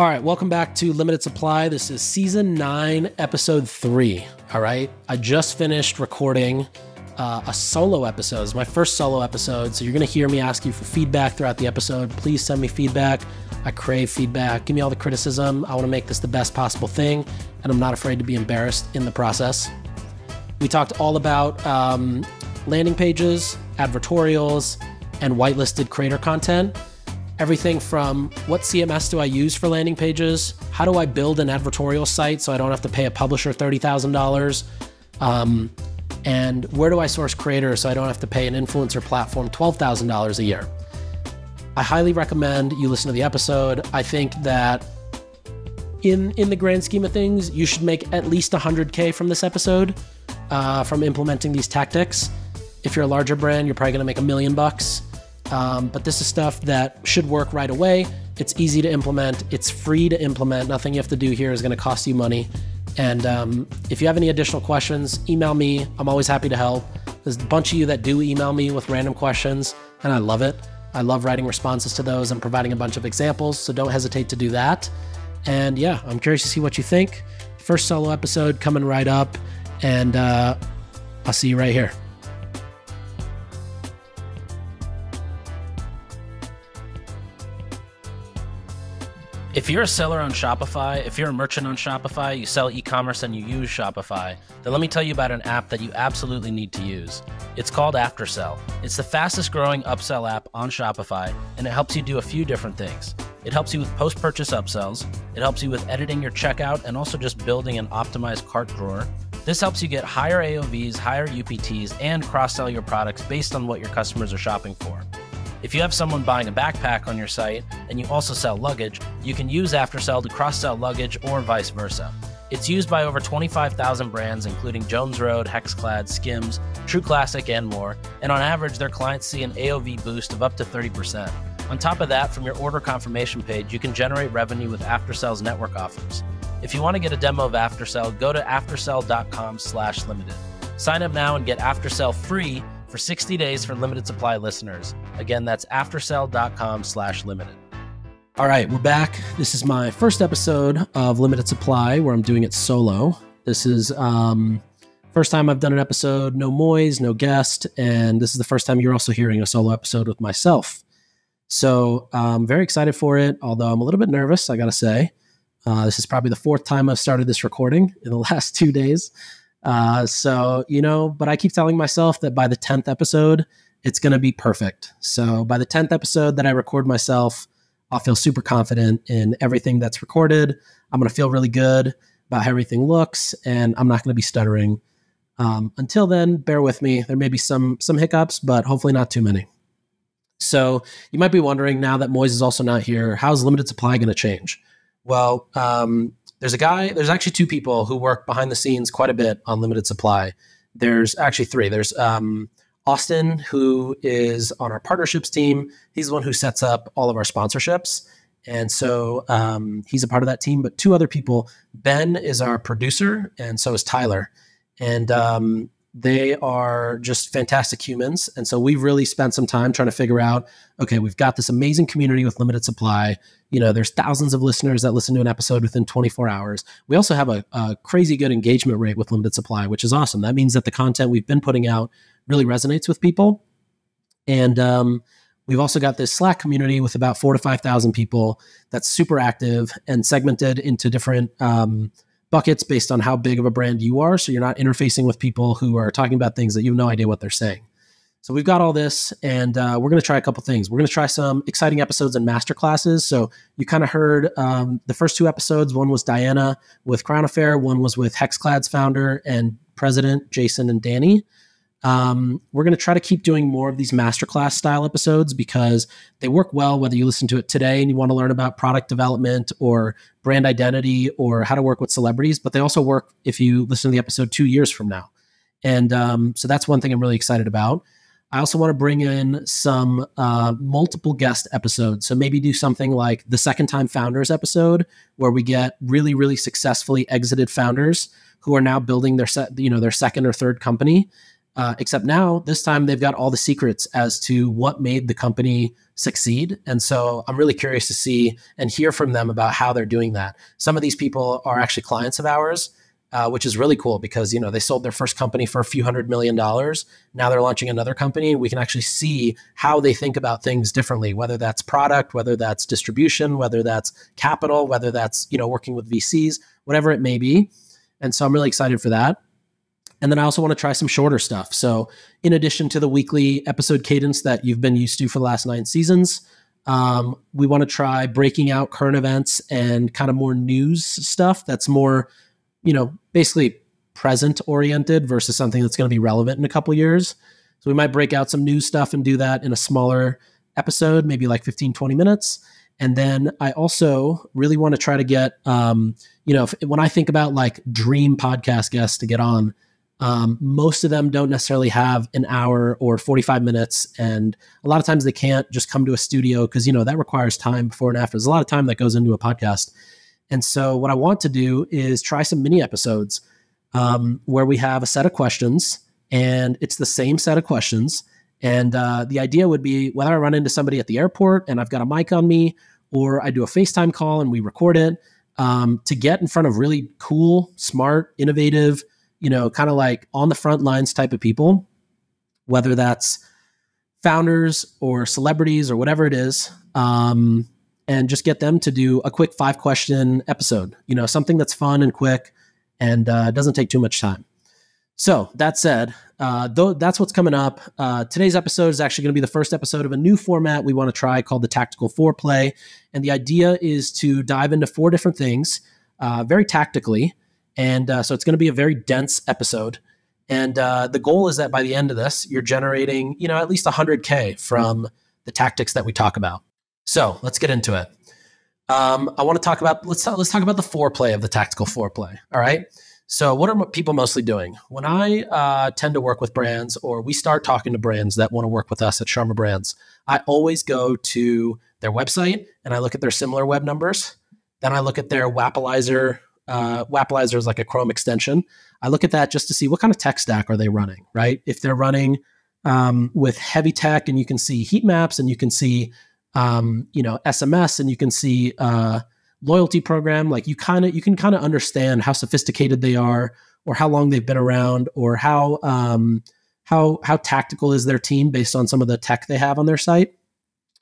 All right, welcome back to Limited Supply. This is season 9, episode 3. All right, I just finished recording a solo episode. It's my first solo episode, so you're going to hear me ask you for feedback throughout the episode. Please send me feedback. I crave feedback. Give me all the criticism. I want to make this the best possible thing, and I'm not afraid to be embarrassed in the process. We talked all about landing pages, advertorials, and whitelisted creator content. Everything from what CMS do I use for landing pages? How do I build an advertorial site so I don't have to pay a publisher $30,000? And where do I source creators so I don't have to pay an influencer platform $12,000 a year? I highly recommend you listen to the episode. I think that in the grand scheme of things, you should make at least $100K from this episode from implementing these tactics. If you're a larger brand, you're probably gonna make $1 million. But this is stuff that should work right away. It's easy to implement. It's free to implement. Nothing you have to do here is going to cost you money. And if you have any additional questions, email me. I'm always happy to help. There's a bunch of you that do email me with random questions, and I love it. I love writing responses to those and providing a bunch of examples, so don't hesitate to do that. And yeah, I'm curious to see what you think. First solo episode coming right up, and I'll see you right here. If you're a seller on Shopify, if you're a merchant on Shopify, you sell e-commerce and you use Shopify, then let me tell you about an app that you absolutely need to use. It's called AfterSell. It's the fastest growing upsell app on Shopify, and it helps you do a few different things. It helps you with post-purchase upsells. It helps you with editing your checkout and also just building an optimized cart drawer. This helps you get higher AOVs, higher UPTs, and cross-sell your products based on what your customers are shopping for. If you have someone buying a backpack on your site and you also sell luggage, you can use AfterSell to cross-sell luggage or vice versa. It's used by over 25,000 brands, including Jones Road, Hexclad, Skims, True Classic, and more, and on average, their clients see an AOV boost of up to 30%. On top of that, from your order confirmation page, you can generate revenue with AfterSell's network offers. If you want to get a demo of AfterSell, go to aftersell.com/limited. Sign up now and get AfterSell free for 60 days for limited supply listeners. Again, that's aftersell.com/limited. All right, we're back. This is my first episode of Limited Supply where I'm doing it solo. This is first time I've done an episode, no Moise, no guest, and this is the first time you're also hearing a solo episode with myself. So I'm very excited for it, although I'm a little bit nervous, I gotta say. This is probably the 4th time I've started this recording in the last 2 days. But I keep telling myself that by the 10th episode, it's going to be perfect. So by the 10th episode that I record myself, I'll feel super confident in everything that's recorded. I'm going to feel really good about how everything looks, and I'm not going to be stuttering. Until then, bear with me. There may be some hiccups, but hopefully not too many. So you might be wondering, now that Moise is also not here, how's Limited Supply going to change? Well, there's actually 2 people who work behind the scenes quite a bit on Limited Supply. There's actually 3. There's Austin, who is on our partnerships team. He's the one who sets up all of our sponsorships. And so he's a part of that team. But 2 other people, Ben is our producer, and so is Tyler. And they are just fantastic humans. And so we've really spent some time trying to figure out, okay, we've got this amazing community with Limited Supply. You know, there's thousands of listeners that listen to an episode within 24 hours. We also have a crazy good engagement rate with Limited Supply, which is awesome. That means that the content we've been putting out really resonates with people. And we've also got this Slack community with about 4,000 to 5,000 people that's super active and segmented into different buckets based on how big of a brand you are. So you're not interfacing with people who are talking about things that you have no idea what they're saying. So we've got all this, and we're going to try a couple things. We're going to try some exciting episodes and masterclasses. So you kind of heard the first 2 episodes. One was Diana with Crown Affair. One was with Hexclad's founder and president, Jason and Danny. We're going to try to keep doing more of these masterclass style episodes because they work well whether you listen to it today and you want to learn about product development or brand identity or how to work with celebrities, but they also work if you listen to the episode 2 years from now. And so that's one thing I'm really excited about. I also want to bring in some multiple guest episodes. So maybe do something like the Second Time Founders episode, where we get really, really successfully exited founders who are now building their second or third company. Except now, this time they've got all the secrets as to what made the company succeed. And so I'm really curious to see and hear from them about how they're doing that. Some of these people are actually clients of ours, which is really cool because, they sold their first company for a few $100 million. Now they're launching another company. We can actually see how they think about things differently, whether that's product, whether that's distribution, whether that's capital, whether that's, working with VCs, whatever it may be. And so I'm really excited for that. And then I also want to try some shorter stuff. So in addition to the weekly episode cadence that you've been used to for the last 9 seasons, we want to try breaking out current events and kind of more news stuff that's more, basically present oriented versus something that's going to be relevant in a couple years. So we might break out some news stuff and do that in a smaller episode, maybe like 15, 20 minutes. And then I also really want to try to get, when I think about like dream podcast guests to get on, most of them don't necessarily have an hour or 45 minutes. And a lot of times they can't just come to a studio because, that requires time before and after. There's a lot of time that goes into a podcast. And so what I want to do is try some mini episodes where we have a set of questions and it's the same set of questions. And the idea would be whether I run into somebody at the airport and I've got a mic on me, or I do a FaceTime call and we record it, to get in front of really cool, smart, innovative, kind of like on the front lines type of people, whether that's founders or celebrities or whatever it is, and just get them to do a quick 5-question episode, something that's fun and quick and doesn't take too much time. So that said, that's what's coming up. Today's episode is actually going to be the first episode of a new format we want to try called the Tactical Foreplay. And the idea is to dive into 4 different things very tactically. And so it's going to be a very dense episode. And the goal is that by the end of this, you're generating, at least 100K from the tactics that we talk about. So let's get into it. I want to talk about, let's talk about the foreplay of the Tactical Foreplay. All right. So what are people mostly doing? When I tend to work with brands, or we start talking to brands that want to work with us at Sharma Brands, I always go to their website and I look at their similar web numbers. Then I look at their Wappalizer. Wappalizer is like a Chrome extension. I look at that just to see what kind of tech stack are they running, right? If they're running with heavy tech and you can see heat maps and you can see, SMS and you can see loyalty program, like you can kind of understand how sophisticated they are or how long they've been around or how tactical is their team based on some of the tech they have on their site.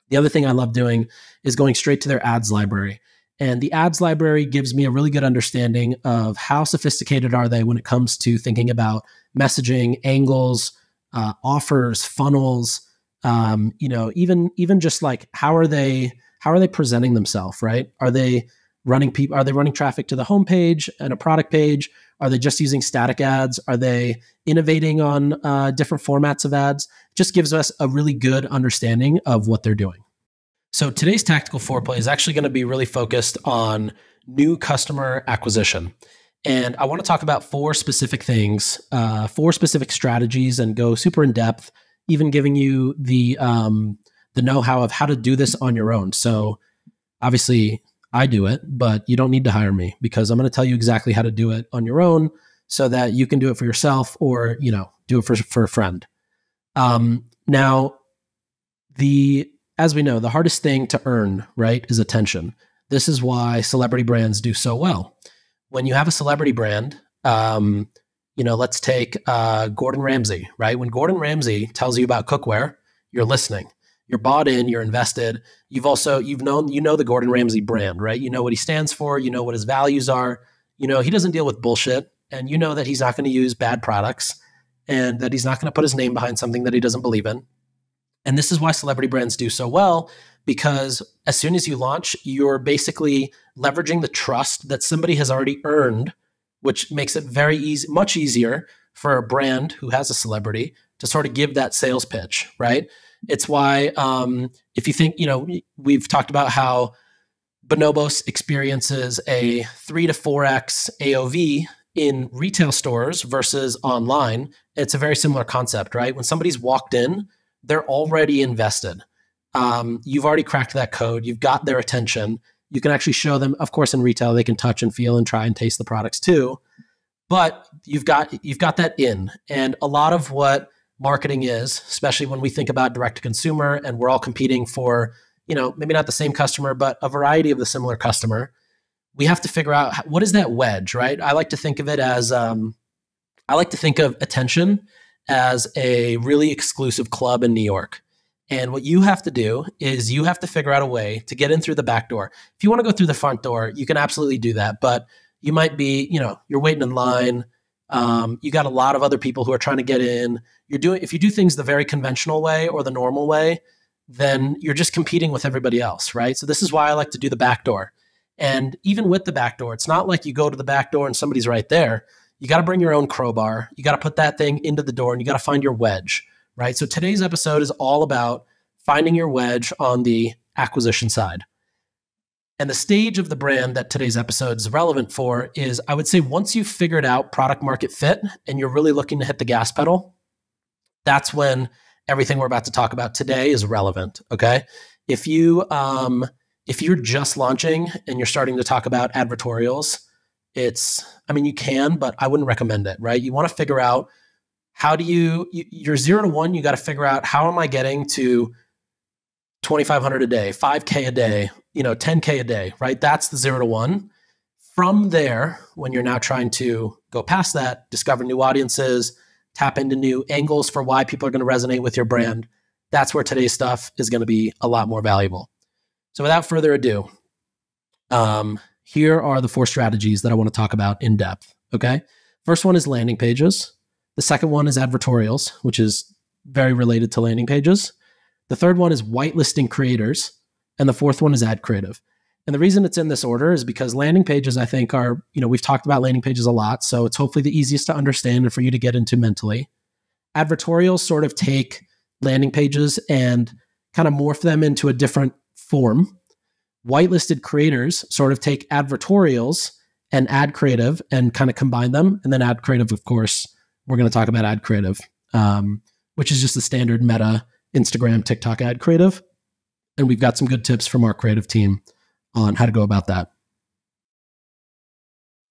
The other thing I love doing is going straight to their ads library. And the ads library gives me a really good understanding of how sophisticated are they when it comes to thinking about messaging, angles, offers, funnels, even just like how are they presenting themselves, right? Are they running traffic to the homepage and a product page? Are they just using static ads? Are they innovating on different formats of ads? Just gives us a really good understanding of what they're doing. So today's Tactical Foreplay is actually going to be really focused on new customer acquisition. And I want to talk about 4 specific things, 4 specific strategies, and go super in depth, even giving you the know-how of how to do this on your own. So obviously I do it, but you don't need to hire me because I'm going to tell you exactly how to do it on your own so that you can do it for yourself or, do it for a friend. Now, as we know, the hardest thing to earn, right, is attention. This is why celebrity brands do so well. When you have a celebrity brand, let's take Gordon Ramsay, right? When Gordon Ramsay tells you about cookware, you're listening. You're bought in, you're invested. You know the Gordon Ramsay brand, right? You know what he stands for, you know what his values are. He doesn't deal with bullshit, and you know that he's not going to use bad products and that he's not going to put his name behind something that he doesn't believe in. And this is why celebrity brands do so well, because as soon as you launch, you're basically leveraging the trust that somebody has already earned, which makes it very easy, much easier for a brand who has a celebrity to sort of give that sales pitch, right? It's why if you think, we've talked about how Bonobos experiences a 3 to 4x AOV in retail stores versus online. It's a very similar concept, right? When somebody's walked in, they're already invested. You've already cracked that code. You've got their attention. You can actually show them, of course, in retail, they can touch and feel and try and taste the products too. but you've got that in. And a lot of what marketing is, especially when we think about direct to consumer and we're all competing for, maybe not the same customer, but a variety of the similar customer, we have to figure out what is that wedge, right? I like to think of it as, I like to think of attention as a really exclusive club in New York. And what you have to do is you have to figure out a way to get in through the back door. If you want to go through the front door, you can absolutely do that. But you might be, you're waiting in line. You got a lot of other people who are trying to get in. If you do things the very conventional way or the normal way, then you're just competing with everybody else, right? So this is why I like to do the back door. And even with the back door, it's not like you go to the back door and somebody's right there. You got to bring your own crowbar. You got to put that thing into the door and you got to find your wedge, right? So today's episode is all about finding your wedge on the acquisition side. And the stage of the brand that today's episode is relevant for is, I would say, once you've figured out product market fit and you're really looking to hit the gas pedal, that's when everything we're about to talk about today is relevant, okay? If you're just launching and you're starting to talk about advertorials, you can, but I wouldn't recommend it, right? You want to figure out you're 0 to 1, you got to figure out, how am I getting to 2,500 a day, 5K a day, 10K a day, right? That's the 0 to 1. From there, when you're now trying to go past that, discover new audiences, tap into new angles for why people are going to resonate with your brand, that's where today's stuff is going to be a lot more valuable. So without further ado, here are the 4 strategies that I want to talk about in depth, okay? First one is landing pages. The second one is advertorials, which is very related to landing pages. The third one is whitelisting creators. And the fourth one is ad creative. And the reason it's in this order is because landing pages, I think, are, we've talked about landing pages a lot, so it's hopefully the easiest to understand and for you to get into mentally. Advertorials sort of take landing pages and kind of morph them into a different form. Whitelisted creators sort of take advertorials and ad creative and kind of combine them. And then ad creative, of course, we're going to talk about ad creative, which is just the standard Meta, Instagram, TikTok ad creative. And we've got some good tips from our creative team on how to go about that.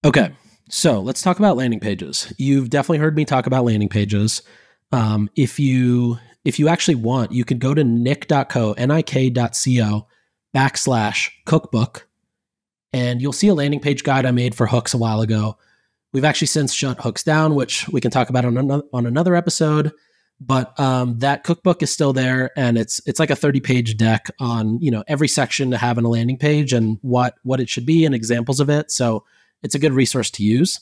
Okay, so let's talk about landing pages. You've definitely heard me talk about landing pages. If you actually want, you could go to nik.co/cookbook, and you'll see a landing page guide I made for hooks a while ago. We've actually since shut hooks down, which we can talk about on another episode. But that cookbook is still there, and it's like a 30-page deck on every section to have in a landing page and what it should be and examples of it. So it's a good resource to use.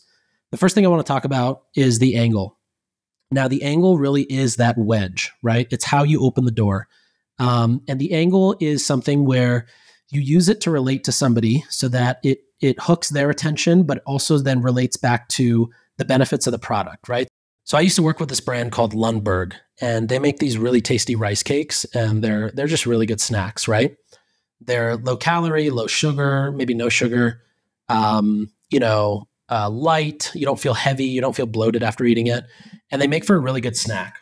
The first thing I want to talk about is the angle. Now, the angle really is that wedge, right? It's how you open the door. And the angle is something where you use it to relate to somebody so that it hooks their attention, but also then relates back to the benefits of the product, right? So I used to work with this brand called Lundberg, and they make these really tasty rice cakes, and they're just really good snacks, right? They're low calorie, low sugar, maybe no sugar, light. You don't feel heavy, you don't feel bloated after eating it, and they make for a really good snack.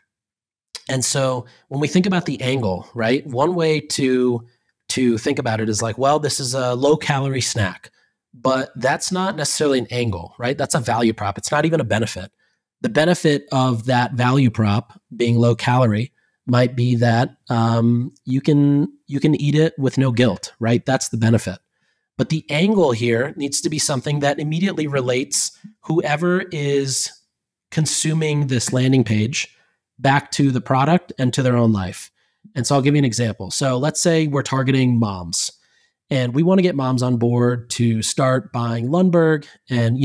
And so when we think about the angle, right, one way to think about it is like, well, this is a low calorie snack, but that's not necessarily an angle, right? That's a value prop. It's not even a benefit. The benefit of that value prop being low calorie might be that you can eat it with no guilt, right? That's the benefit. But the angle here needs to be something that immediately relates whoever is consuming this landing page back to the product and to their own life. And so I'll give you an example. So let's say we're targeting moms, and we want to get moms on board to start buying Lundberg, and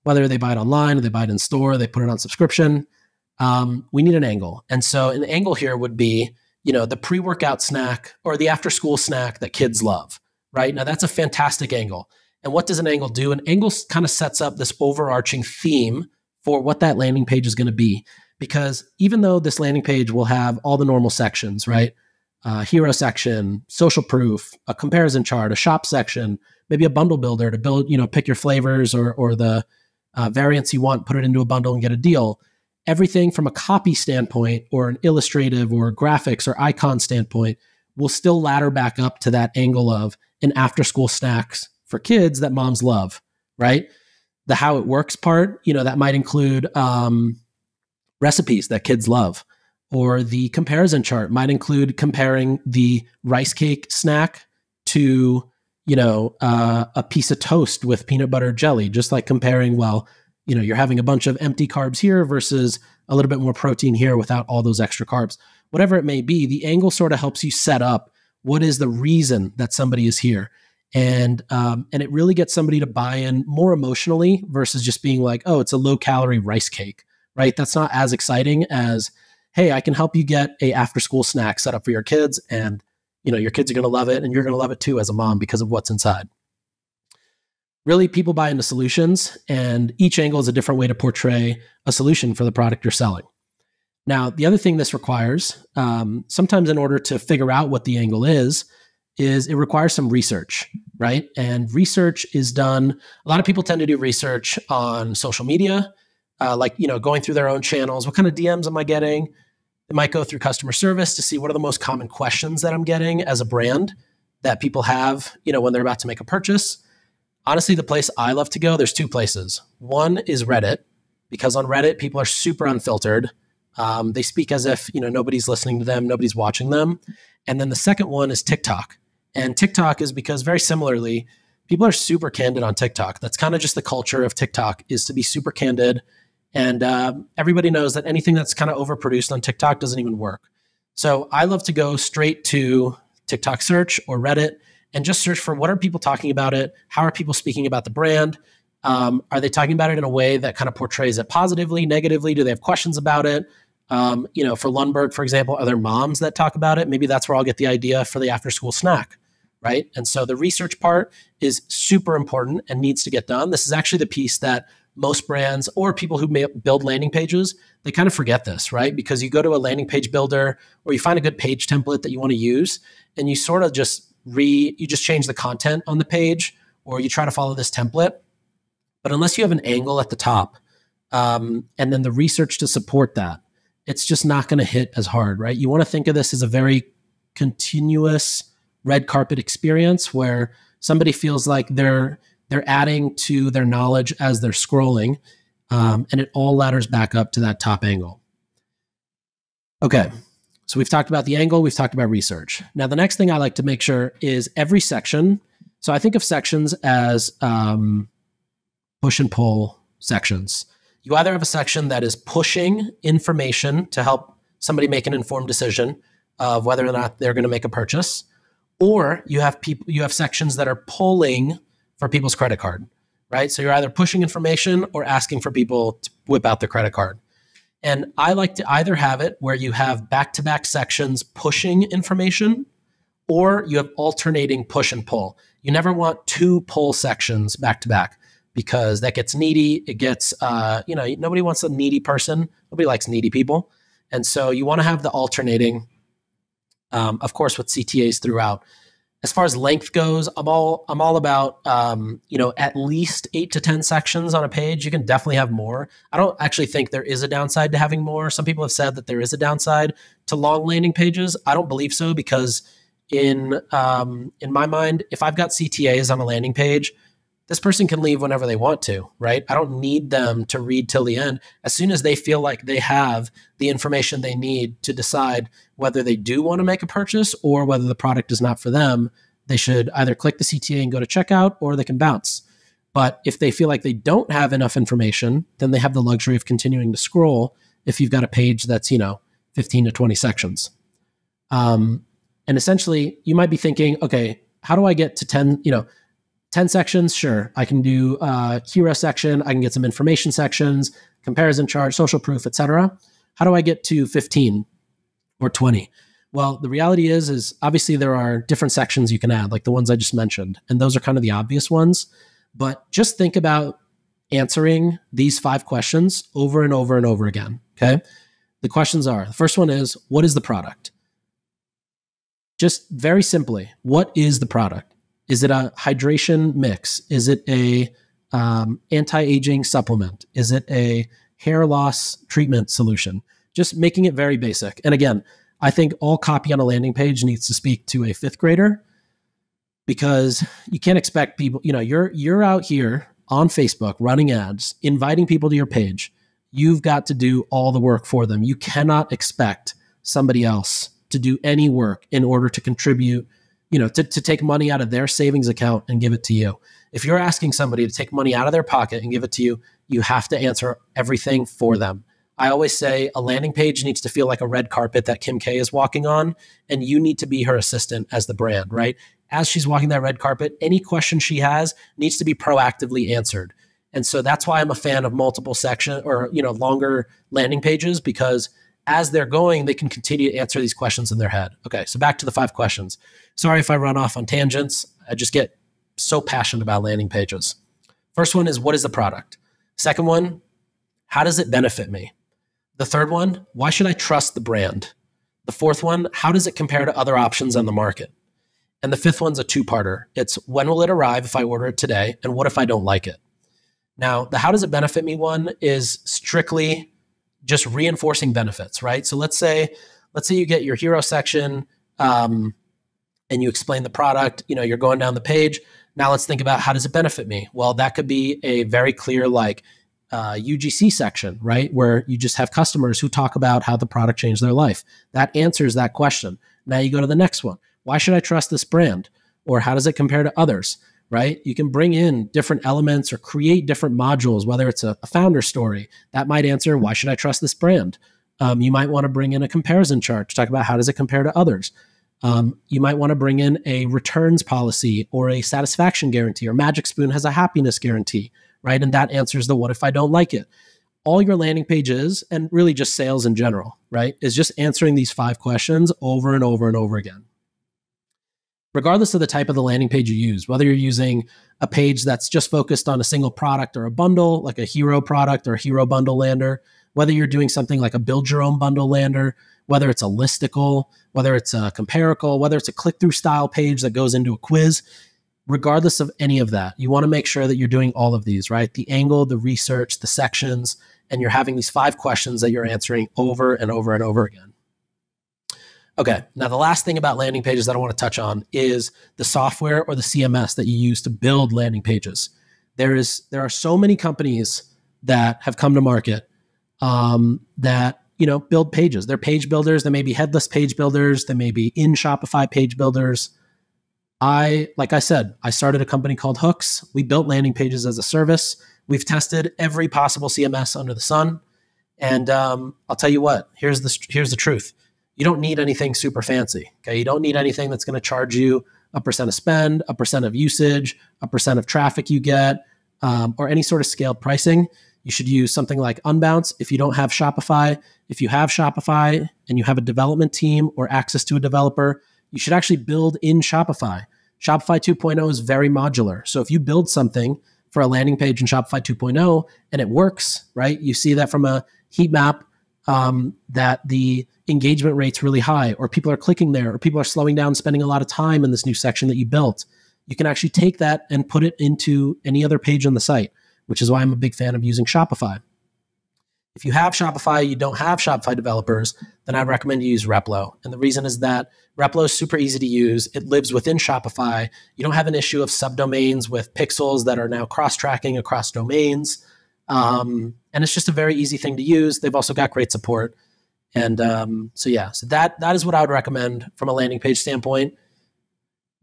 whether they buy it online or they buy it in store, they put it on subscription. We need an angle. And so an angle here would be, the pre-workout snack or the after-school snack that kids love, right? Now that's a fantastic angle. And what does an angle do? An angle kind of sets up this overarching theme for what that landing page is going to be. Because even though this landing page will have all the normal sections, right? Hero section, social proof, a comparison chart, a shop section, maybe a bundle builder to build, pick your flavors or the variants you want, put it into a bundle and get a deal. Everything from a copy standpoint or an illustrative or graphics or icon standpoint will still ladder back up to that angle of an after-school snacks for kids that moms love, right? The how it works part, that might include recipes that kids love, or the comparison chart might include comparing the rice cake snack to, a piece of toast with peanut butter jelly, just like comparing, you're having a bunch of empty carbs here versus a little bit more protein here without all those extra carbs. Whatever it may be, the angle sort of helps you set up what is the reason that somebody is here. And it really gets somebody to buy in more emotionally versus just being like, oh, it's a low calorie rice cake, right? That's not as exciting as, hey, I can help you get a after school snack set up for your kids, and your kids are going to love it, and you're going to love it too as a mom because of what's inside. Really, people buy into solutions, and each angle is a different way to portray a solution for the product you're selling. Now, the other thing this requires, sometimes in order to figure out what the angle is it requires some research, right? And research is done, a lot of people tend to do research on social media, going through their own channels. What kind of DMs am I getting? They might go through customer service to see what are the most common questions that I'm getting as a brand that people have, when they're about to make a purchase. Honestly, the place I love to go, there's two places. One is Reddit, because on Reddit, people are super unfiltered. They speak as if, nobody's listening to them, nobody's watching them. And then the second one is TikTok. And TikTok is because, very similarly, people are super candid on TikTok. That's kind of just the culture of TikTok, is to be super candid. And everybody knows that anything that's kind of overproduced on TikTok doesn't even work. So I love to go straight to TikTok search or Reddit and just search for what are people talking about it? How are people speaking about the brand? Are they talking about it in a way that kind of portrays it positively, negatively? Do they have questions about it? For Lundberg, for example, are there moms that talk about it? Maybe that's where I'll get the idea for the after school snack, right? And so the research part is super important and needs to get done. This is actually the piece that most brands or people who may build landing pages, they kind of forget this, right? Because you go to a landing page builder or you find a good page template that you want to use, and you sort of just change the content on the page, or you try to follow this template. But unless you have an angle at the top, and then the research to support that, it's just not going to hit as hard, right? You want to think of this as a very continuous red carpet experience where somebody feels like they're adding to their knowledge as they're scrolling, and it all ladders back up to that top angle. Okay, so we've talked about the angle, we've talked about research. Now, the next thing I like to make sure is every section. So I think of sections as push and pull sections. You either have a section that is pushing information to help somebody make an informed decision of whether or not they're going to make a purchase, or you have sections that are pulling for people's credit card, right? So you're either pushing information or asking for people to whip out their credit card. And I like to either have it where you have back-to-back sections pushing information, or you have alternating push and pull. You never want two pull sections back-to-back, because that gets needy. It gets, nobody wants a needy person. Nobody likes needy people. And so you want to have the alternating, of course, with CTAs throughout. As far as length goes, I'm all about, at least 8 to 10 sections on a page. You can definitely have more. I don't actually think there is a downside to having more. Some people have said that there is a downside to long landing pages. I don't believe so, because in my mind, if I've got CTAs on a landing page, this person can leave whenever they want to, right? I don't need them to read till the end. As soon as they feel like they have the information they need to decide whether they do want to make a purchase or whether the product is not for them, they should either click the CTA and go to checkout, or they can bounce. But if they feel like they don't have enough information, then they have the luxury of continuing to scroll if you've got a page that's, 15 to 20 sections. And essentially, you might be thinking, okay, how do I get to 10, 10 sections? Sure. I can do a hero section. I can get some information sections, comparison chart, social proof, etc. How do I get to 15 or 20? Well, the reality is obviously there are different sections you can add, like the ones I just mentioned. And those are kind of the obvious ones. But just think about answering these 5 questions over and over and over again. Okay. The questions are, the first one is, what is the product? Just very simply, what is the product? Is it a hydration mix? Is it a anti-aging supplement? Is it a hair loss treatment solution? Just making it very basic. And again, I think all copy on a landing page needs to speak to a 5th grader, because you can't expect people, you're out here on Facebook, running ads, inviting people to your page, you've got to do all the work for them. You cannot expect somebody else to do any work in order to contribute, to take money out of their savings account and give it to you. If you're asking somebody to take money out of their pocket and give it to you, you have to answer everything for them. I always say a landing page needs to feel like a red carpet that Kim K is walking on, and you need to be her assistant as the brand, right? As she's walking that red carpet, any question she has needs to be proactively answered. And so that's why I'm a fan of multiple section or, longer landing pages, because as they're going, they can continue to answer these questions in their head. Okay, so back to the 5 questions. Sorry if I run off on tangents. I just get so passionate about landing pages. First one is, what is the product? Second one, how does it benefit me? The third one, why should I trust the brand? The fourth one, how does it compare to other options on the market? And the fifth one's a 2-parter. It's, when will it arrive if I order it today? And what if I don't like it? Now, the how does it benefit me one is strictly just reinforcing benefits, right? So let's say you get your hero section and you explain the product, you're going down the page. Now let's think about, how does it benefit me? Well, that could be a very clear UGC section, right? Where you just have customers who talk about how the product changed their life. That answers that question. Now you go to the next one. Why should I trust this brand? Or how does it compare to others, right? You can bring in different elements or create different modules, whether it's a founder story. That might answer, why should I trust this brand? You might want to bring in a comparison chart to talk about, how does it compare to others? You might want to bring in a returns policy or a satisfaction guarantee, or Magic Spoon has a happiness guarantee, right? And that answers the what if I don't like it. All your landing pages, and really just sales in general, right, is just answering these 5 questions over and over and over again. Regardless of the type of the landing page you use, whether you're using a page that's just focused on a single product or a bundle, like a hero product or a hero bundle lander, whether you're doing something like a build your own bundle lander, whether it's a listicle, whether it's a comparical, whether it's a click-through style page that goes into a quiz, regardless of any of that, you want to make sure that you're doing all of these, right? The angle, the research, the sections, and you're having these 5 questions that you're answering over and over and over again. Okay, now the last thing about landing pages that I want to touch on is the software or the CMS that you use to build landing pages. There are so many companies that have come to market that build pages. They're page builders. They may be headless page builders. They may be in Shopify page builders. Like I said, I started a company called Hooks. We built landing pages as a service. We've tested every possible CMS under the sun. And I'll tell you what, here's the truth. You don't need anything super fancy. Okay, you don't need anything that's going to charge you a % of spend, a % of usage, a % of traffic you get, or any sort of scaled pricing. You should use something like Unbounce if you don't have Shopify. If you have Shopify and you have a development team or access to a developer, you should actually build in Shopify. Shopify 2.0 is very modular. So if you build something for a landing page in Shopify 2.0 and it works, right? You see that from a heat map that the engagement rate's really high, or people are clicking there, or people are slowing down, spending a lot of time in this new section that you built. You can actually take that and put it into any other page on the site, which is why I'm a big fan of using Shopify. If you have Shopify, you don't have Shopify developers, then I'd recommend you use Replo. And the reason is that Replo is super easy to use. It lives within Shopify. You don't have an issue of subdomains with pixels that are now cross-tracking across domains. And it's just a very easy thing to use. They've also got great support. And so that is what I would recommend from a landing page standpoint.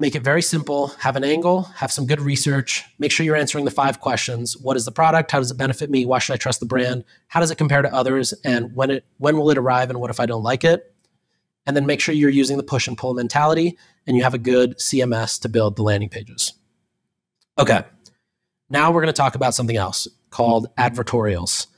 Make it very simple, have an angle, have some good research, make sure you're answering the 5 questions. What is the product? How does it benefit me? Why should I trust the brand? How does it compare to others? And when will it arrive? And what if I don't like it? And then make sure you're using the push and pull mentality and you have a good CMS to build the landing pages. Okay, now we're going to talk about something else called advertorials.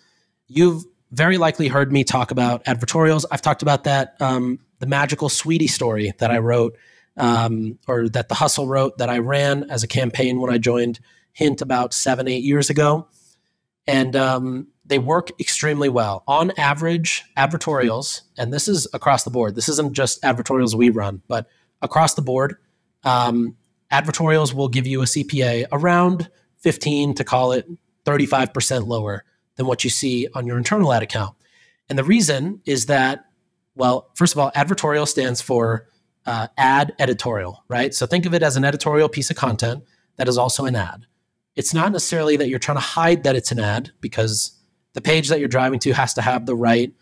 You've very likely heard me talk about advertorials. I've talked about that, the magical sweetie story that I wrote, or that the Hustle wrote, that I ran as a campaign when I joined Hint about 7-8 years ago. And they work extremely well. On average, advertorials, and this is across the board, this isn't just advertorials we run, but across the board, advertorials will give you a CPA around 15 to call it 35% lower than what you see on your internal ad account. And the reason is that, well, first of all, advertorial stands for ad editorial, right? So think of it as an editorial piece of content that is also an ad. It's not necessarily that you're trying to hide that it's an ad, because the page that you're driving to has to have the right,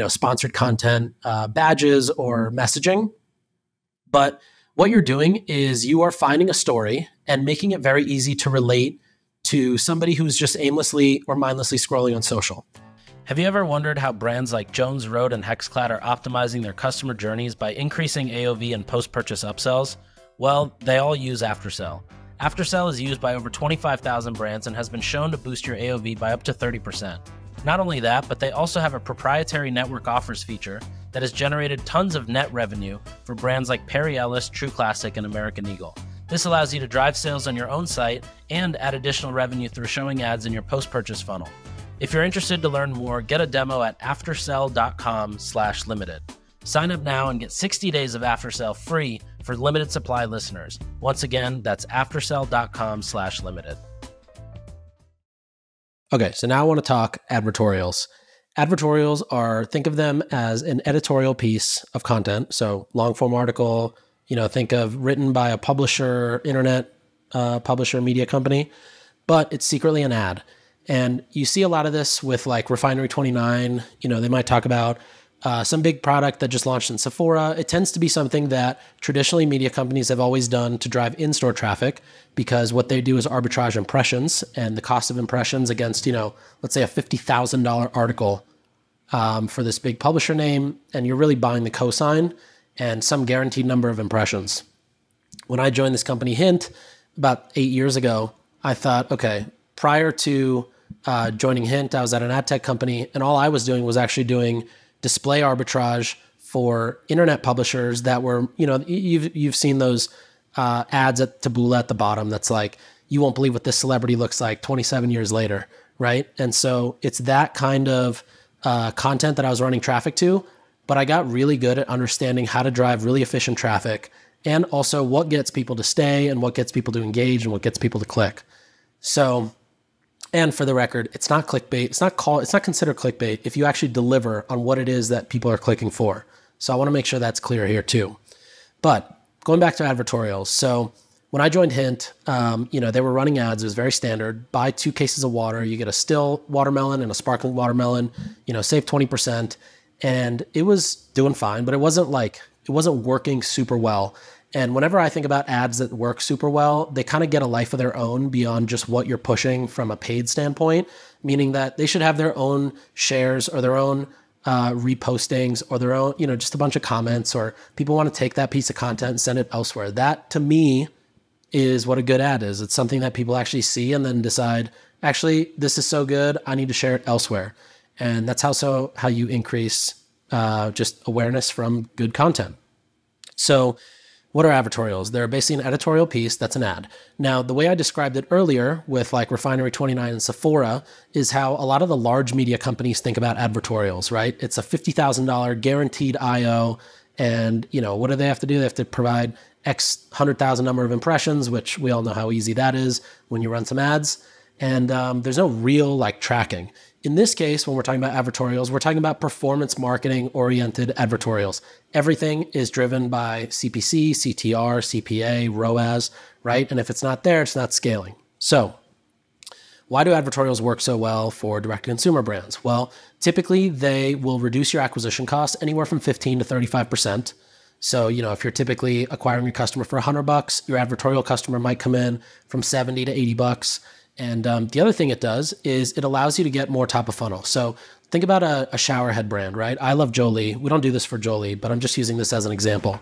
sponsored content, badges or messaging. But what you're doing is you are finding a story and making it very easy to relate to somebody who's just aimlessly or mindlessly scrolling on social. Have you ever wondered how brands like Jones Road and Hexclad are optimizing their customer journeys by increasing AOV and post-purchase upsells? Well, they all use AfterSell. AfterSell is used by over 25,000 brands and has been shown to boost your AOV by up to 30%. Not only that, but they also have a proprietary network offers feature that has generated tons of net revenue for brands like Perry Ellis, True Classic, and American Eagle. This allows you to drive sales on your own site and add additional revenue through showing ads in your post-purchase funnel. If you're interested to learn more, get a demo at aftersell.com/limited. Sign up now and get 60 days of AfterSell free for limited supply listeners. Once again, that's aftersell.com/limited. Okay, so now I want to talk advertorials. Advertorials think of them as an editorial piece of content. So long form article, think of written by a publisher, internet publisher, media company, but it's secretly an ad. And you see a lot of this with like Refinery 29, they might talk about some big product that just launched in Sephora. It tends to be something that traditionally media companies have always done to drive in-store traffic, because what they do is arbitrage impressions, and the cost of impressions against, let's say a $50,000 article for this big publisher name, and you're really buying the cosign and some guaranteed number of impressions. When I joined this company, Hint, about 8 years ago, I thought, okay, prior to joining Hint, I was at an ad tech company, and all I was doing was actually doing display arbitrage for internet publishers that were, you've seen those ads at Taboola at the bottom. That's like, you won't believe what this celebrity looks like 27 years later, right? And so it's that kind of content that I was running traffic to, but I got really good at understanding how to drive really efficient traffic, and also what gets people to stay and what gets people to engage and what gets people to click. So, and for the record, it's not clickbait. It's not considered clickbait if you actually deliver on what it is that people are clicking for. So I want to make sure that's clear here too. But going back to advertorials. So when I joined Hint, they were running ads. It was very standard. Buy 2 cases of water. You get a still watermelon and a sparkling watermelon, save 20%. And it was doing fine, but it wasn't working super well. And whenever I think about ads that work super well, they kind of get a life of their own beyond just what you're pushing from a paid standpoint, meaning that they should have their own shares or their own repostings or their own, just a bunch of comments, or people want to take that piece of content and send it elsewhere. That to me is what a good ad is. It's something that people actually see and then decide, actually, this is so good, I need to share it elsewhere. And that's how you increase just awareness from good content. So what are advertorials? They're basically an editorial piece that's an ad. Now, the way I described it earlier with like Refinery 29 and Sephora is how a lot of the large media companies think about advertorials, right? It's a $50,000 guaranteed IO. And, what do they have to do? They have to provide X 100,000 number of impressions, which we all know how easy that is when you run some ads. And there's no real tracking. In this case, when we're talking about advertorials, we're talking about performance marketing oriented advertorials. Everything is driven by CPC, CTR, CPA, ROAS, right? And if it's not there, it's not scaling. So why do advertorials work so well for direct-to-consumer brands? Well, typically they will reduce your acquisition costs anywhere from 15 to 35%. So, if you're typically acquiring your customer for $100, your advertorial customer might come in from 70 to $80. And the other thing it does is it allows you to get more top of funnel. So think about a shower head brand, right? I love Jolie. We don't do this for Jolie, but I'm just using this as an example.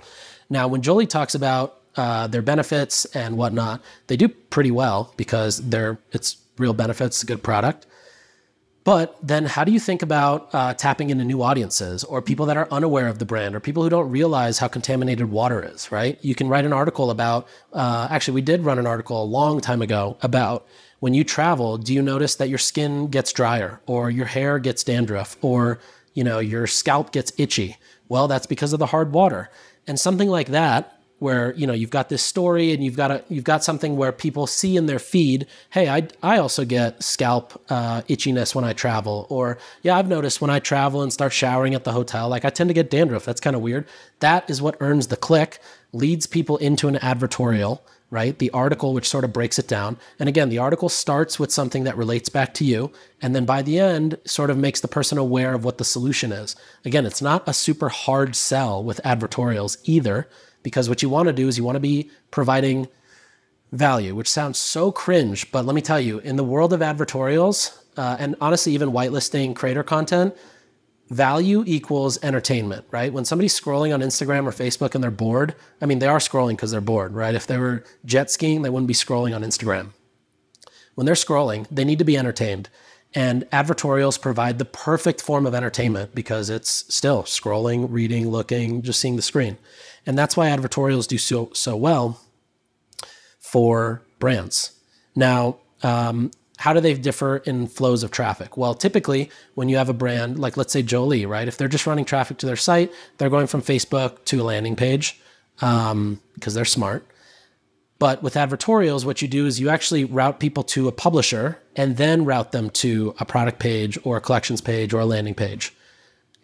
Now, when Jolie talks about their benefits and whatnot, they do pretty well because it's real benefits, a good product. But then how do you think about tapping into new audiences or people that are unaware of the brand or people who don't realize how contaminated water is, right? You can write an article about, actually we did run an article a long time ago about when you travel, do you notice that your skin gets drier or your hair gets dandruff or, your scalp gets itchy? Well, that's because of the hard water. And something like that, where, you've got this story and you've got something where people see in their feed, hey, I also get scalp itchiness when I travel. Or, yeah, I've noticed when I travel and start showering at the hotel, I tend to get dandruff. That's kind of weird. That is what earns the click, leads people into an advertorial, right? The article, which sort of breaks it down. And again, the article starts with something that relates back to you. And then by the end, sort of makes the person aware of what the solution is. Again, it's not a super hard sell with advertorials either, because what you want to do is you want to be providing value, which sounds so cringe. But let me tell you, in the world of advertorials, and honestly, even whitelisting creator content, value equals entertainment, right? When somebody's scrolling on Instagram or Facebook and they're bored, I mean, they are scrolling because they're bored, right? If they were jet skiing, they wouldn't be scrolling on Instagram. When they're scrolling, they need to be entertained. And advertorials provide the perfect form of entertainment because it's still scrolling, reading, looking, just seeing the screen. And that's why advertorials do so well for brands. Now, how do they differ in flows of traffic? Well, typically when you have a brand, like let's say Jolie, right? If they're just running traffic to their site, they're going from Facebook to a landing page because they're smart. But with advertorials, what you do is you actually route people to a publisher and then route them to a product page or a collections page or a landing page.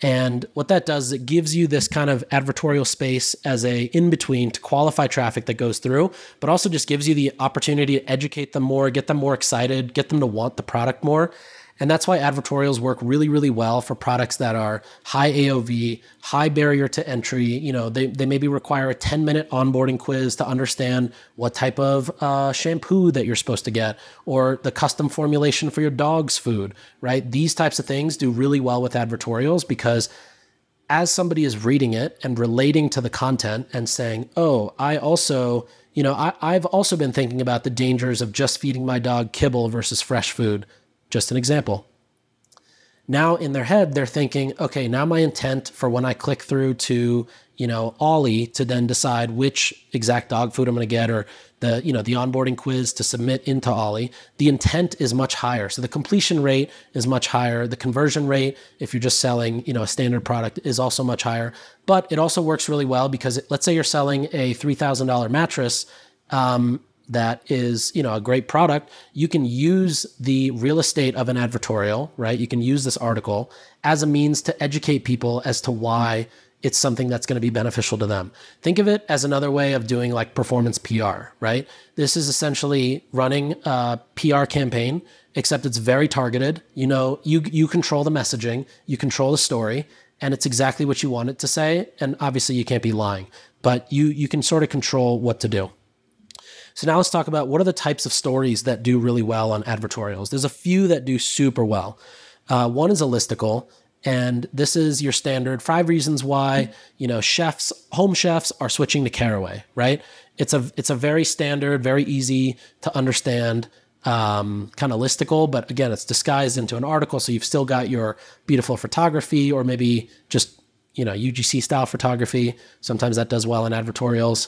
And what that does is it gives you this kind of advertorial space as a in-between to qualify traffic that goes through, but also just gives you the opportunity to educate them more, get them more excited, get them to want the product more. And that's why advertorials work really, really well for products that are high AOV, high barrier to entry. You know, they maybe require a 10-minute onboarding quiz to understand what type of shampoo that you're supposed to get, or the custom formulation for your dog's food, right? These types of things do really well with advertorials because as somebody is reading it and relating to the content and saying, oh, I've also been thinking about the dangers of just feeding my dog kibble versus fresh food. Just an example. Now in their head, they're thinking, okay, now my intent for when I click through to, Ollie to then decide which exact dog food I'm going to get, or the onboarding quiz to submit into Ollie, the intent is much higher. So the completion rate is much higher. The conversion rate, if you're just selling, a standard product, is also much higher. But it also works really well because let's say you're selling a $3,000 mattress, that is, a great product. You can use the real estate of an advertorial, right? You can use this article as a means to educate people as to why it's something that's going to be beneficial to them. Think of it as another way of doing like performance PR, right? This is essentially running a PR campaign, except it's very targeted. You control the messaging, you control the story, and it's exactly what you want it to say. And obviously you can't be lying, but you can sort of control what to do. So now let's talk about what are the types of stories that do really well on advertorials. There's a few that do super well. One is a listicle, and this is your standard 5 reasons why, home chefs are switching to Caraway, right? It's a very standard, very easy to understand kind of listicle, but again, it's disguised into an article. So you've still got your beautiful photography, or maybe just, UGC style photography. Sometimes that does well in advertorials.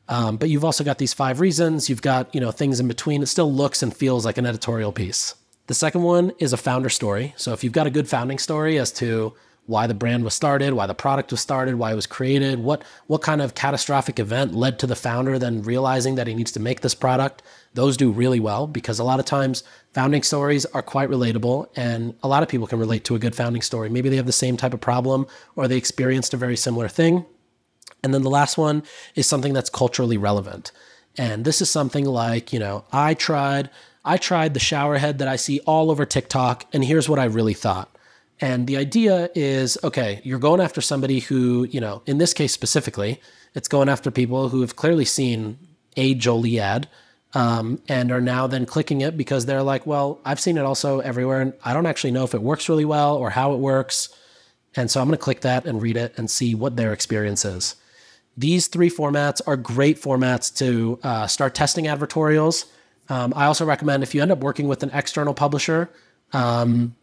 But you've also got these 5 reasons. You've got, things in between. It still looks and feels like an editorial piece. The second one is a founder story. So if you've got a good founding story as to why the brand was started, why the product was started, why it was created, what kind of catastrophic event led to the founder then realizing that he needs to make this product, those do really well because a lot of times founding stories are quite relatable and a lot of people can relate to a good founding story. Maybe they have the same type of problem or they experienced a very similar thing. And then the last one is something that's culturally relevant. And this is something like, I tried the shower head that I see all over TikTok, and here's what I really thought. And the idea is, okay, you're going after somebody who, in this case specifically, it's going after people who have clearly seen a Jolie ad and are now then clicking it because they're like, well, I've seen it also everywhere, and I don't actually know if it works really well or how it works. And so I'm going to click that and read it and see what their experience is. These 3 formats are great formats to start testing advertorials. I also recommend if you end up working with an external publisher, definitely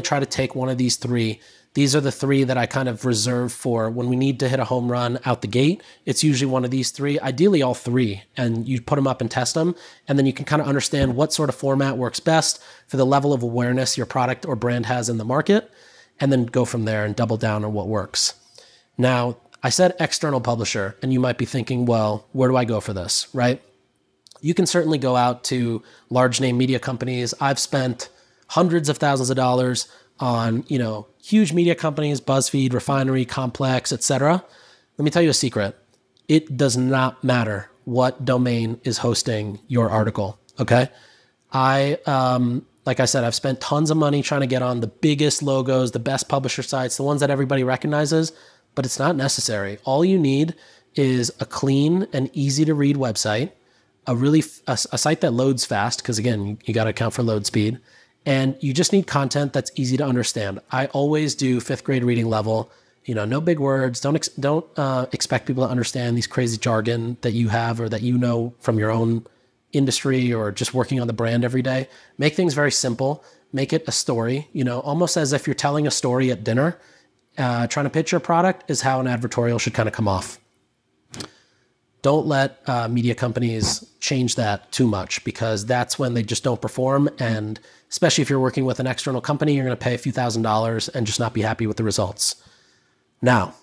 try to take one of these 3. These are the 3 that I kind of reserve for when we need to hit a home run out the gate. It's usually one of these 3, ideally all 3, and you put them up and test them. And then you can kind of understand what sort of format works best for the level of awareness your product or brand has in the market, and then go from there and double down on what works. Now, I said external publisher, and you might be thinking, well, where do I go for this, right? You can certainly go out to large name media companies. I've spent hundreds of thousands of dollars on, huge media companies, BuzzFeed, Refinery, Complex, etc. Let me tell you a secret. it does not matter what domain is hosting your article. Okay. Like I said, I've spent tons of money trying to get on the biggest logos, the best publisher sites, the ones that everybody recognizes, but it's not necessary. All you need is a clean and easy to read website, a site that loads fast, because again, you got to account for load speed, and you just need content that's easy to understand. I always do 5th grade reading level. No big words. Don't expect people to understand these crazy jargon that you have or that you know from your own industry or just working on the brand every day. Make things very simple. Make it a story, almost as if you're telling a story at dinner. Trying to pitch your product is how an advertorial should kind of come off. Don't let media companies change that too much, because that's when they just don't perform. And especially if you're working with an external company, you're going to pay a few $1,000s and just not be happy with the results. Now,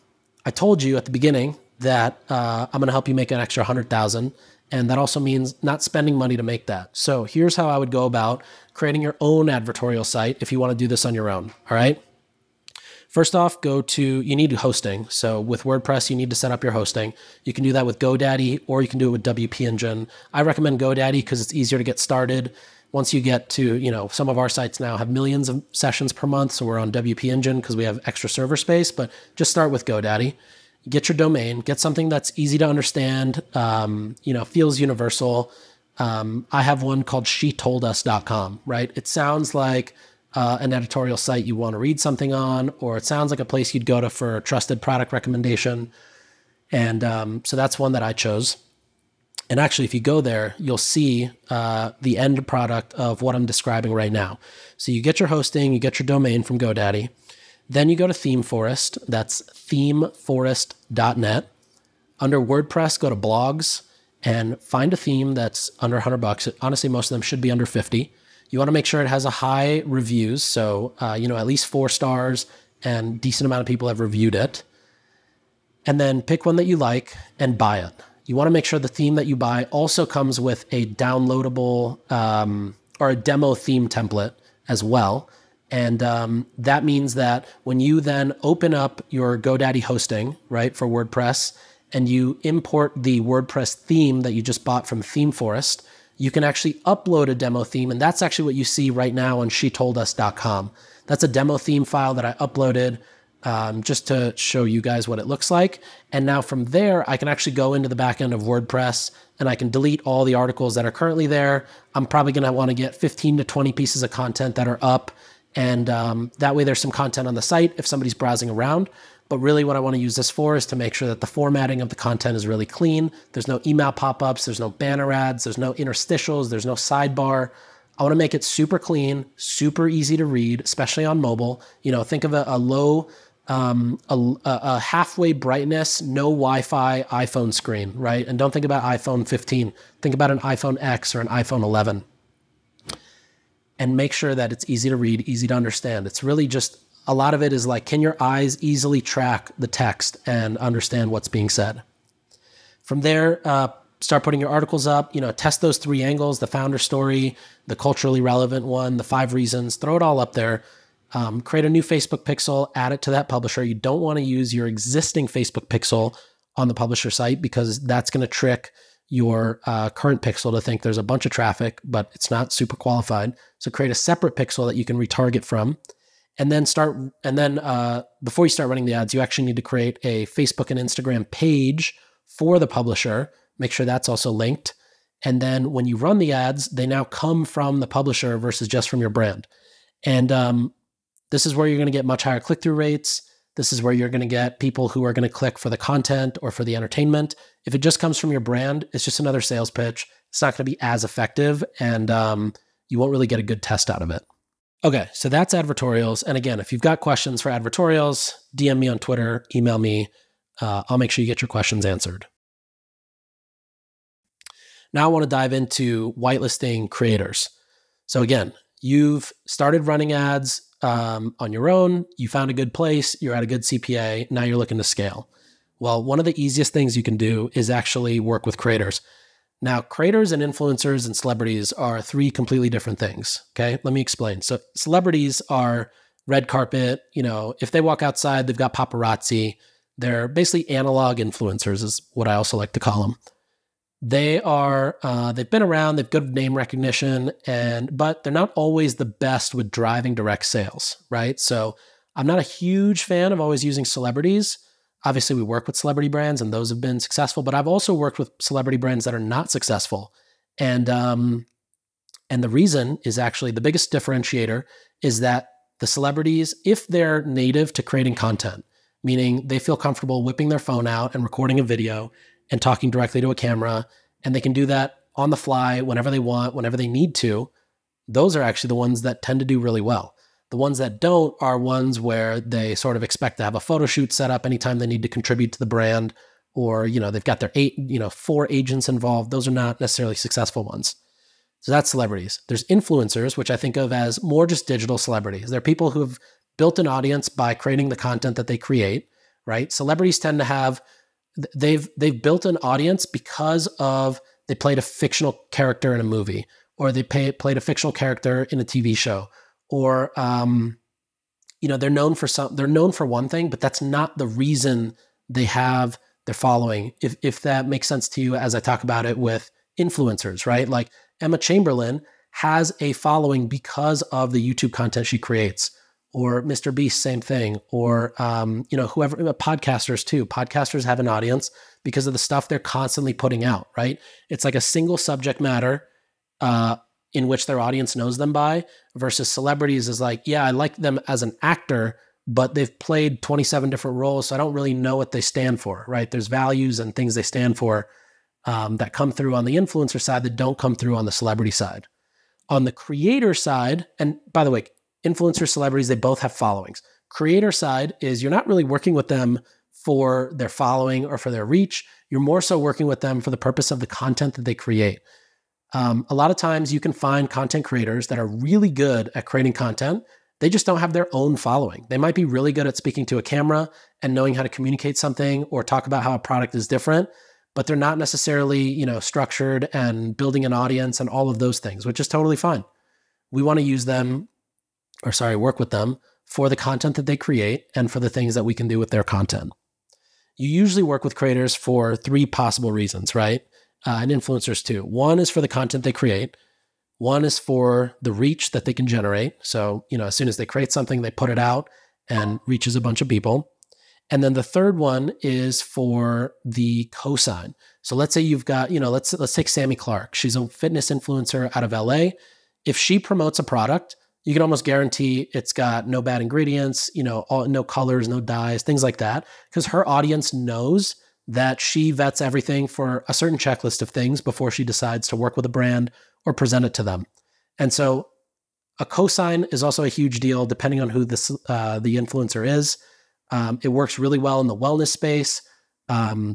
I told you at the beginning that I'm going to help you make an extra $100,000. And that also means not spending money to make that. So here's how I would go about creating your own advertorial site if you want to do this on your own. All right. First off, you need hosting. So with WordPress, you need to set up your hosting. You can do that with GoDaddy, or you can do it with WP Engine. I recommend GoDaddy because it's easier to get started. Once you get to, some of our sites now have millions of sessions per month. So we're on WP Engine because we have extra server space, but just start with GoDaddy. Get your domain, get something that's easy to understand, feels universal. I have one called shetoldus.com, right? It sounds like an editorial site you want to read something on, or it sounds like a place you'd go to for a trusted product recommendation. And so that's one that I chose. And actually, if you go there, you'll see the end product of what I'm describing right now. So you get your hosting, you get your domain from GoDaddy. Then you go to ThemeForest. That's themeforest.net. Under WordPress, go to blogs and find a theme that's under $100. Honestly, most of them should be under 50. You want to make sure it has a high reviews. So, at least 4 stars, and decent amount of people have reviewed it. And then pick one that you like and buy it. You want to make sure the theme that you buy also comes with a downloadable or a demo theme template as well. And that means that when you then open up your GoDaddy hosting, right, for WordPress, and you import the WordPress theme that you just bought from ThemeForest, you can actually upload a demo theme. And that's actually what you see right now on shetoldus.com. That's a demo theme file that I uploaded just to show you guys what it looks like. And now from there, I can actually go into the back end of WordPress and I can delete all the articles that are currently there. I'm probably going to want to get 15 to 20 pieces of content that are up. And that way there's some content on the site if somebody's browsing around. But really what I want to use this for is to make sure that the formatting of the content is really clean. There's no email pop-ups, there's no banner ads, there's no interstitials, there's no sidebar. I want to make it super clean, super easy to read, especially on mobile. Think of a low, a halfway brightness, no Wi-Fi iPhone screen, right? And don't think about iPhone 15. Think about an iPhone X or an iPhone 11. And make sure that it's easy to read, easy to understand. It's really just, a lot of it is like, can your eyes easily track the text and understand what's being said? From there, start putting your articles up, test those 3 angles, the founder story, the culturally relevant one, the 5 reasons, throw it all up there. Create a new Facebook pixel, add it to that publisher. You don't want to use your existing Facebook pixel on the publisher site because that's going to trick your current pixel to think there's a bunch of traffic, but it's not super qualified. So create a separate pixel that you can retarget from. And then before you start running the ads, you actually need to create a Facebook and Instagram page for the publisher. Make sure that's also linked. And then when you run the ads, they now come from the publisher versus just from your brand. And this is where you're going to get much higher click-through rates. This is where you're going to get people who are going to click for the content or for the entertainment. If it just comes from your brand, it's just another sales pitch. It's not going to be as effective, and you won't really get a good test out of it. Okay, so that's advertorials. And again, if you've got questions for advertorials, DM me on Twitter, email me. I'll make sure you get your questions answered. Now I want to dive into whitelisting creators. So again, you've started running ads on your own, you found a good place, you're at a good CPA, now you're looking to scale. Well, one of the easiest things you can do is actually work with creators. Now, creators and influencers and celebrities are 3 completely different things, okay? Let me explain. So celebrities are red carpet, if they walk outside, they've got paparazzi, They're basically analog influencers is what I also like to call them. They are, they've been around, they've good name recognition, but they're not always the best with driving direct sales, right? So I'm not a huge fan of always using celebrities. Obviously, we work with celebrity brands and those have been successful, but I've also worked with celebrity brands that are not successful. And the reason is actually the biggest differentiator is that the celebrities, if they're native to creating content, meaning they feel comfortable whipping their phone out and recording a video and talking directly to a camera, and they can do that on the fly whenever they want, whenever they need to, those are actually the ones that tend to do really well. The ones that don't are ones where they sort of expect to have a photo shoot set up anytime they need to contribute to the brand, or they've got their 4 agents involved. Those are not necessarily successful ones. So that's celebrities. There's influencers, which I think of as more just digital celebrities. They're people who have built an audience by creating the content that they create, right? Celebrities tend to have, they've built an audience because of they played a fictional character in a movie, or they played a fictional character in a TV show, or they're known for one thing, but that's not the reason they have their following. If that makes sense to you, as I talk about it with influencers, right? Like Emma Chamberlain has a following because of the YouTube content she creates, or Mr. Beast, same thing, or whoever, podcasters too. Podcasters have an audience because of the stuff they're constantly putting out, right? It's like a single subject matter in which their audience knows them by, versus celebrities is like, yeah, I like them as an actor, but they've played 27 different roles, so I don't really know what they stand for, right? There's values and things they stand for that come through on the influencer side that don't come through on the celebrity side. On the creator side, and by the way, influencers, celebrities, they both have followings. Creator side is you're not really working with them for their following or for their reach. You're more so working with them for the purpose of the content that they create. A lot of times you can find content creators that are really good at creating content. They just don't have their own following. They might be really good at speaking to a camera and knowing how to communicate something or talk about how a product is different, but they're not necessarily, structured and building an audience and all of those things, which is totally fine. We want to use them, work with them for the content that they create and for the things that we can do with their content. You usually work with creators for 3 possible reasons, right? And influencers too. One is for the content they create. One is for the reach that they can generate. So, as soon as they create something, they put it out and reaches a bunch of people. And then the third one is for the cosign. So let's say you've got, let's take Sammy Clark. She's a fitness influencer out of LA. If she promotes a product, you can almost guarantee it's got no bad ingredients, no colors, no dyes, things like that, because her audience knows that she vets everything for a certain checklist of things before she decides to work with a brand or present it to them. And so a cosign is also a huge deal depending on who the influencer is. It works really well in the wellness space.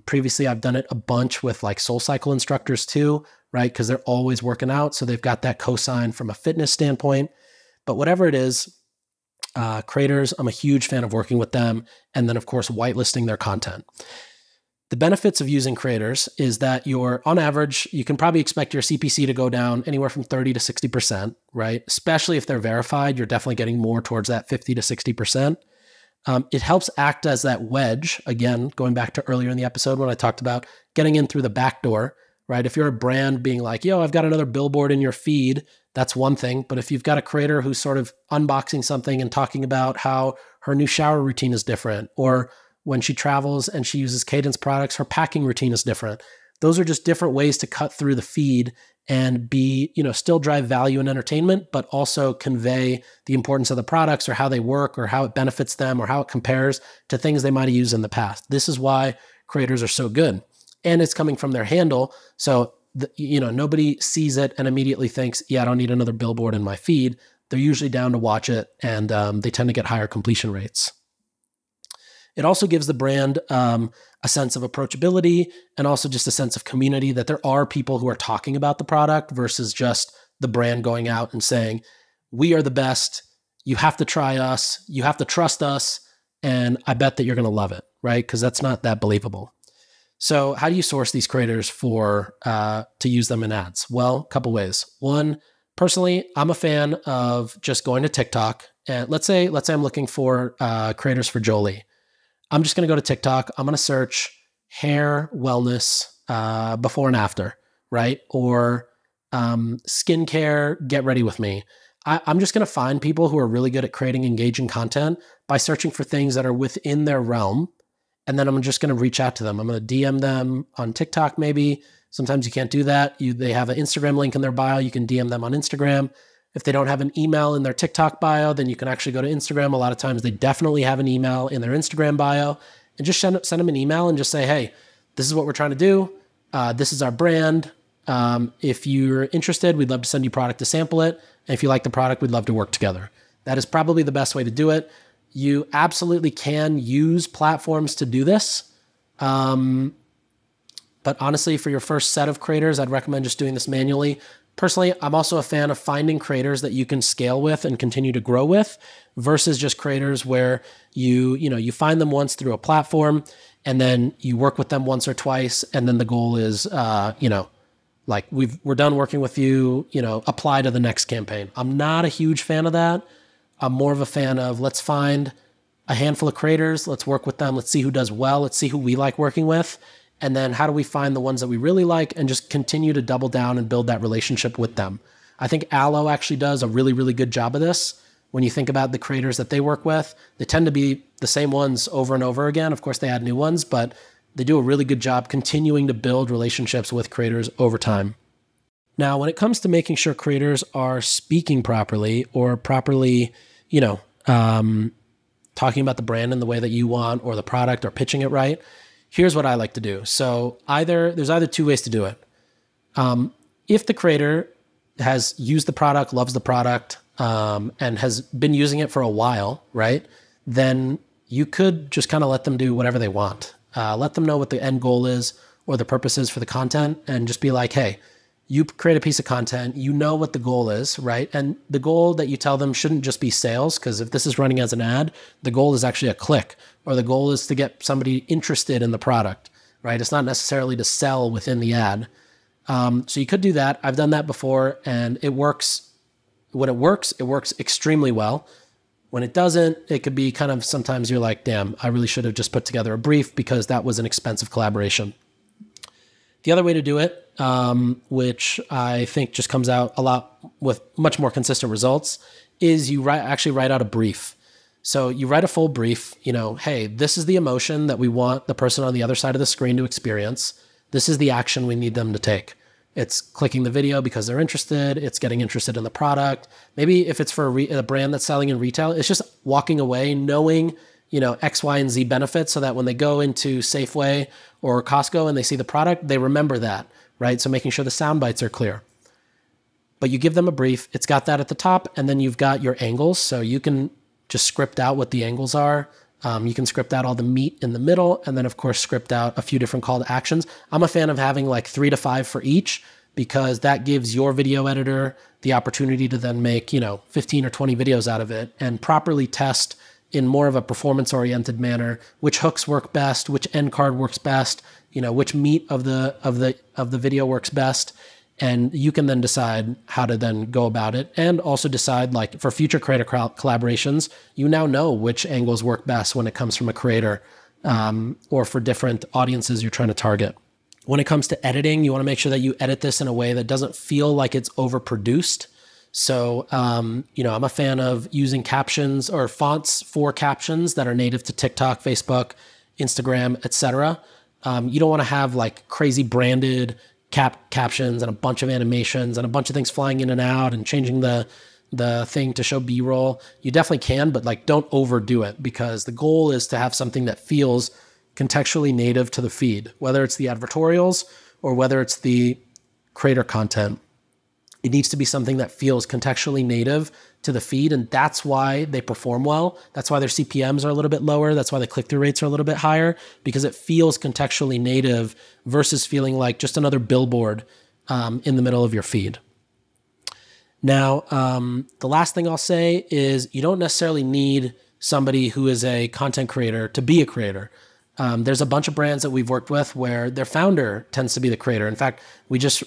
Previously, I've done it a bunch with like SoulCycle instructors too, right? Because they're always working out. So they've got that cosign from a fitness standpoint. But whatever it is, creators, I'm a huge fan of working with them. And then, of course, whitelisting their content. The benefits of using creators is that on average, you can probably expect your CPC to go down anywhere from 30 to 60%, right? Especially if they're verified, you're definitely getting more towards that 50 to 60%. It helps act as that wedge, again, going back to earlier in the episode when I talked about getting in through the back door, right? If you're a brand being like, I've got another billboard in your feed, that's one thing. But if you've got a creator who's sort of unboxing something and talking about how her new shower routine is different, or when she travels and she uses Cadence products, her packing routine is different. Those are just different ways to cut through the feed and be, still drive value and entertainment, but also convey the importance of the products or how they work or how it benefits them or how it compares to things they might have used in the past. This is why creators are so good. And it's coming from their handle. So, nobody sees it and immediately thinks, I don't need another billboard in my feed. They're usually down to watch it, and they tend to get higher completion rates. It also gives the brand a sense of approachability and also just a sense of community, that there are people who are talking about the product versus just the brand going out and saying, we are the best, you have to try us, you have to trust us, and I bet that you're going to love it, right? Because that's not that believable. So how do you source these creators to use them in ads? Well, a couple ways. One, personally, I'm a fan of just going to TikTok. And let's say I'm looking for creators for Jolie. I'm just going to go to TikTok. I'm going to search hair wellness before and after, right? Or skincare, get ready with me. I'm just going to find people who are really good at creating engaging content by searching for things that are within their realm. And then I'm just going to reach out to them. I'm going to DM them on TikTok maybe. Sometimes you can't do that. They have an Instagram link in their bio. You can DM them on Instagram. If they don't have an email in their TikTok bio, then you can actually go to Instagram. A lot of times they definitely have an email in their Instagram bio, and just send them an email and just say, hey, this is what we're trying to do. This is our brand. If you're interested, we'd love to send you product to sample it. And if you like the product, we'd love to work together. That is probably the best way to do it. You absolutely can use platforms to do this. But honestly, for your first set of creators, I'd recommend just doing this manually. Personally, I'm also a fan of finding creators that you can scale with and continue to grow with versus just creators where you find them once through a platform and then you work with them once or twice. And then the goal is, like we're done working with you, apply to the next campaign. I'm not a huge fan of that. I'm more of a fan of let's find a handful of creators. Let's work with them. Let's see who does well. Let's see who we like working with. And then how do we find the ones that we really like and just continue to double down and build that relationship with them. I think Allo actually does a really, really good job of this. When you think about the creators that they work with, they tend to be the same ones over and over again. Of course, they add new ones, but they do a really good job continuing to build relationships with creators over time. Now, when it comes to making sure creators are speaking properly or properly, talking about the brand in the way that you want or the product or pitching it right, here's what I like to do. So there's either two ways to do it. If the creator has used the product, loves the product, and has been using it for a while, right? Then you could just kind of let them do whatever they want. Let them know what the end goal is or the purpose is for the content and just be like, hey, you create a piece of content, you know what the goal is, right? And the goal that you tell them shouldn't just be sales, because if this is running as an ad, the goal is actually a click, or the goal is to get somebody interested in the product, right? It's not necessarily to sell within the ad. So you could do that. I've done that before and it works. When it works extremely well. When it doesn't, it could be kind of, sometimes you're like, damn, I really should have just put together a brief because that was an expensive collaboration. The other way to do it, which I think just comes out a lot with much more consistent results, is you actually write out a brief. So you write a full brief, hey, this is the emotion that we want the person on the other side of the screen to experience. This is the action we need them to take. It's clicking the video because they're interested. It's getting interested in the product. Maybe if it's for a brand that's selling in retail, it's just walking away knowing, X, Y, and Z benefits so that when they go into Safeway or Costco and they see the product, they remember that, right? So making sure the sound bites are clear. But you give them a brief. It's got that at the top, and then you've got your angles. So you can just script out what the angles are. You can script out all the meat in the middle, and then of course script out a few different call to actions. I'm a fan of having like 3 to 5 for each, because that gives your video editor the opportunity to then make, 15 or 20 videos out of it and properly test in more of a performance-oriented manner which hooks work best, which end card works best, which meat of the video works best. And you can then decide how to then go about it, and also decide, like, for future creator collaborations, you now know which angles work best when it comes from a creator or for different audiences you're trying to target. When it comes to editing, you want to make sure that you edit this in a way that doesn't feel like it's overproduced. So, I'm a fan of using captions or fonts for captions that are native to TikTok, Facebook, Instagram, etc. You don't want to have like crazy branded captions and a bunch of animations and a bunch of things flying in and out and changing the thing to show B-roll. You definitely can, but like don't overdo it, because the goal is to have something that feels contextually native to the feed, whether it's the advertorials or whether it's the creator content. It needs to be something that feels contextually native to the feed, and that's why they perform well. That's why their CPMs are a little bit lower. That's why the click-through rates are a little bit higher, because it feels contextually native versus feeling like just another billboard in the middle of your feed. Now, the last thing I'll say is you don't necessarily need somebody who is a content creator to be a creator. There's a bunch of brands that we've worked with where their founder tends to be the creator. In fact, we just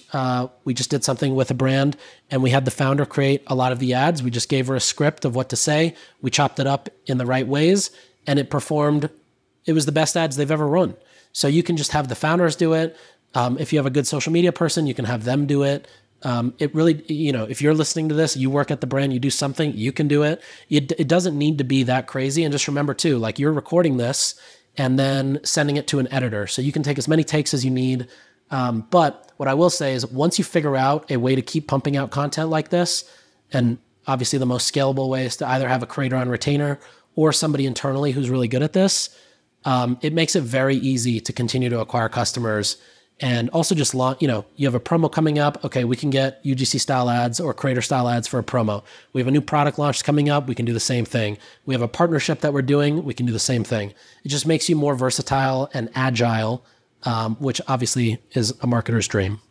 did something with a brand and we had the founder create a lot of the ads. We just gave her a script of what to say. We chopped it up in the right ways and it performed it was the best ads they've ever run. So you can just have the founders do it. If you have a good social media person, you can have them do it. It really, if you're listening to this, you work at the brand, you do something, you can do it. It doesn't need to be that crazy. And just remember too, like you're recording this and then sending it to an editor. So you can take as many takes as you need. But what I will say is once you figure out a way to keep pumping out content like this, and obviously the most scalable way is to either have a creator on retainer or somebody internally who's really good at this, it makes it very easy to continue to acquire customers. And also just launch, you have a promo coming up. Okay, we can get UGC style ads or creator style ads for a promo. We have a new product launch coming up. We can do the same thing. We have a partnership that we're doing. We can do the same thing. It just makes you more versatile and agile, which obviously is a marketer's dream.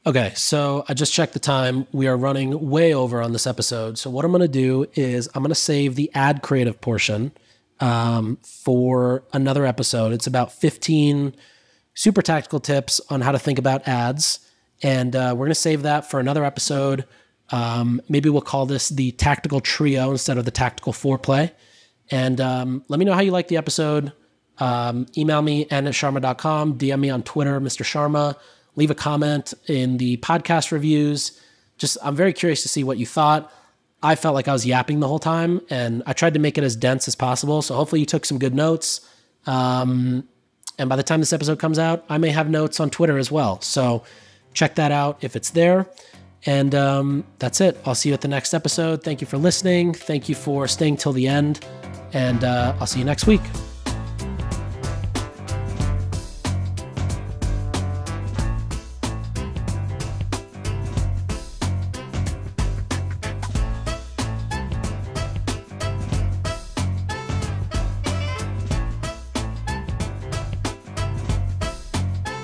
Okay, so I just checked the time. We are running way over on this episode. So what I'm going to do is I'm going to save the ad creative portion for another episode. It's about 15 super tactical tips on how to think about ads. And we're going to save that for another episode. Maybe we'll call this the tactical trio instead of the tactical foreplay. And let me know how you like the episode. Email me n@sharma.com, DM me on Twitter, Mr. Sharma. Leave a comment in the podcast reviews. I'm very curious to see what you thought. I felt like I was yapping the whole time, and I tried to make it as dense as possible. So hopefully you took some good notes. And by the time this episode comes out, I may have notes on Twitter as well. So check that out if it's there. And that's it. I'll see you at the next episode. Thank you for listening. Thank you for staying till the end. And I'll see you next week.